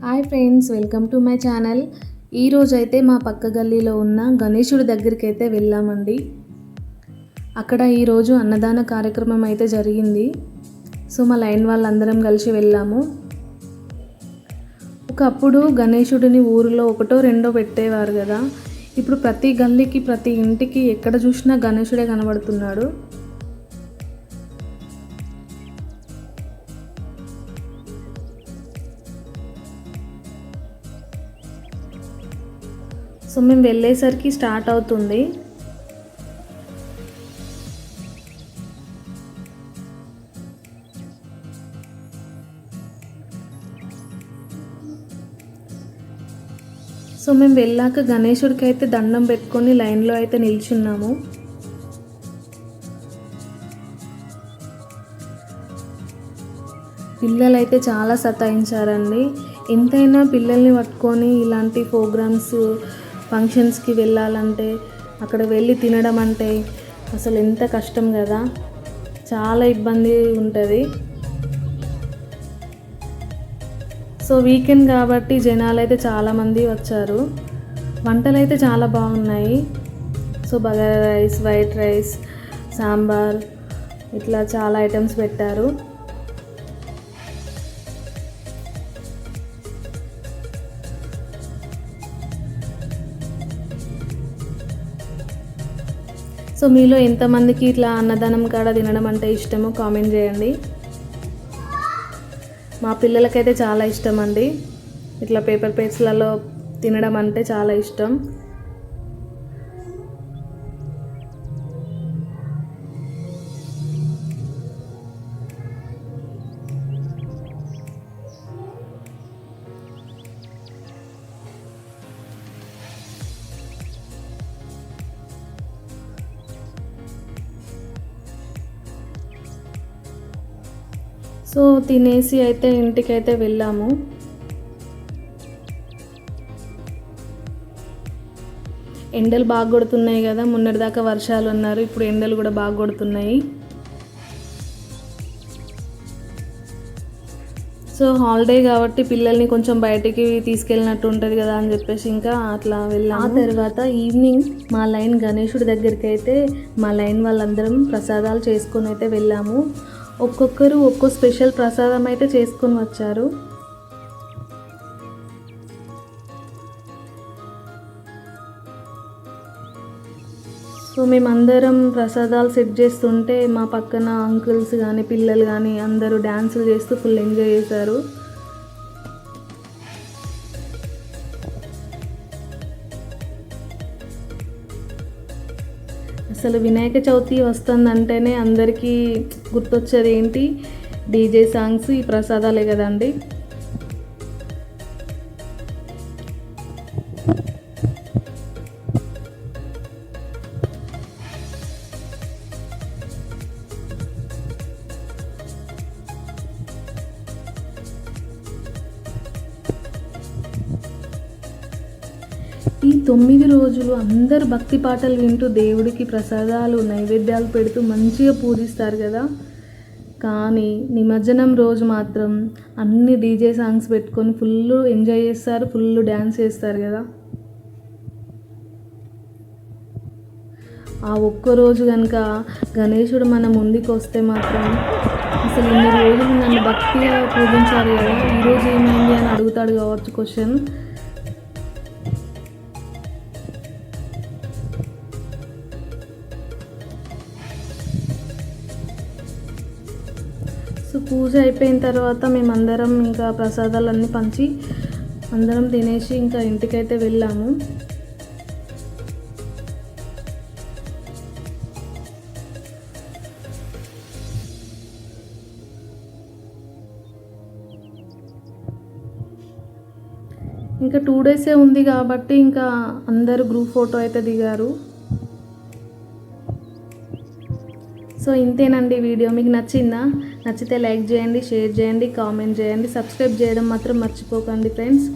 Hi friends, welcome to my channel. ఈరోజు అయితే మా పక్క గల్లీలో ఉన్న గణేశుడి దగ్గరికి అయితే వెళ్ళామండి. అక్కడ ఈరోజు అన్నదాన కార్యక్రమం అయితే జరిగింది. సో మా లైన్ వాళ్ళందరం కలిసి వెళ్ళాము. ఒకప్పుడు గణేశుడిని ఊరిలో ఒకటో రెండో పెట్టేవారు కదా. ఇప్పుడు ప్రతి గల్లీకి ప్రతి ఇంటికి ఎక్కడ చూసినా గణేశుడే కనబడుతున్నాడు. సో మేము వెళ్ళేసరికి స్టార్ట్ అవుతుంది. సో మేము వెళ్ళాక గణేశుడికి అయితే దండం పెట్టుకొని లైన్లో అయితే నిల్చున్నాము. పిల్లలు అయితే చాలా సతాయించారండి. ఎంతైనా పిల్లల్ని పట్టుకొని ఇలాంటి ప్రోగ్రామ్స్ ఫంక్షన్స్కి వెళ్ళాలంటే, అక్కడ వెళ్ళి తినడం అంటే అసలు ఎంత కష్టం కదా, చాలా ఇబ్బంది ఉంటుంది. సో వీకెండ్ కాబట్టి జనాలు అయితే చాలామంది వచ్చారు. వంటలు అయితే చాలా బాగున్నాయి. So bagara rice, white rice, sambar, ఇట్లా చాలా ఐటమ్స్ పెట్టారు. సో మీలో ఎంతమందికి ఇట్లా అన్నదానం కాడ తినడం అంటే ఇష్టమో కామెంట్ చేయండి. మా పిల్లలకైతే చాలా ఇష్టం అండి, ఇట్లా పేపర్ ప్లేట్స్లలో తినడం అంటే చాలా ఇష్టం. సో తినేసి అయితే ఇంటికైతే వెళ్ళాము. ఎండలు బాగా కొడుతున్నాయి కదా, మొన్నటిదాకా వర్షాలు అన్నారు, ఇప్పుడు ఎండలు కూడా బాగా కొడుతున్నాయి. సో హాలిడే కాబట్టి పిల్లల్ని కొంచెం బయటికి తీసుకెళ్ళినట్టు ఉంటుంది కదా అని చెప్పేసి ఇంకా అట్లా వెళ్ళాము. ఆ తర్వాత ఈవినింగ్ మా లైన్ గణేశుడి దగ్గరికి అయితే మా లైన్ వాళ్ళందరం ప్రసాదాలు చేసుకొని అయితే వెళ్ళాము. ఒక్కొక్కరు ఒక్కో స్పెషల్ ప్రసాదం అయితే చేసుకొని వచ్చారు. సో మేమందరం ప్రసాదాలు సెట్ చేస్తుంటే మా పక్కన అంకుల్స్ కానీ పిల్లలు కానీ అందరూ డ్యాన్సులు చేస్తూ ఫుల్ ఎంజాయ్ చేశారు. అసలు వినాయక చవితి వస్తుందంటేనే అందరికీ గుర్తొచ్చేది ఏంటి, డీజే సాంగ్స్, ఈ ప్రసాదాలే కదండి. ఈ 9 రోజులు అందరు భక్తి పాటలు వింటూ దేవుడికి ప్రసాదాలు నైవేద్యాలు పెడుతూ మంచిగా పూజిస్తారు కదా. కానీ నిమజ్జనం రోజు మాత్రం అన్ని డీజే సాంగ్స్ పెట్టుకొని ఫుల్ ఎంజాయ్ చేస్తారు, ఫుల్ డ్యాన్స్ చేస్తారు కదా. ఆ ఒక్కరోజు కనుక గణేశుడు మన ముందుకు వస్తే మాత్రం అసలు ఇన్ని రోజులు నన్ను భక్తిగా పూజించారు కదా, ఈరోజు ఏమైంది అని అడుగుతాడు కావచ్చు క్వశ్చన్. సో పూజ అయిపోయిన తర్వాత మేమందరం ఇంకా ప్రసాదాలన్నీ పంచి అందరం తినేసి ఇంకా ఇంటికైతే వెళ్ళాము. ఇంకా 2 డేసే ఉంది కాబట్టి ఇంకా అందరూ గ్రూప్ ఫోటో అయితే దిగారు. సో ఇంతేనండి వీడియో. మీకు నచ్చిందా? నచ్చితే లైక్ చేయండి, షేర్ చేయండి, కామెంట్ చేయండి, సబ్స్క్రైబ్ చేయడం మాత్రం మర్చిపోకండి ఫ్రెండ్స్.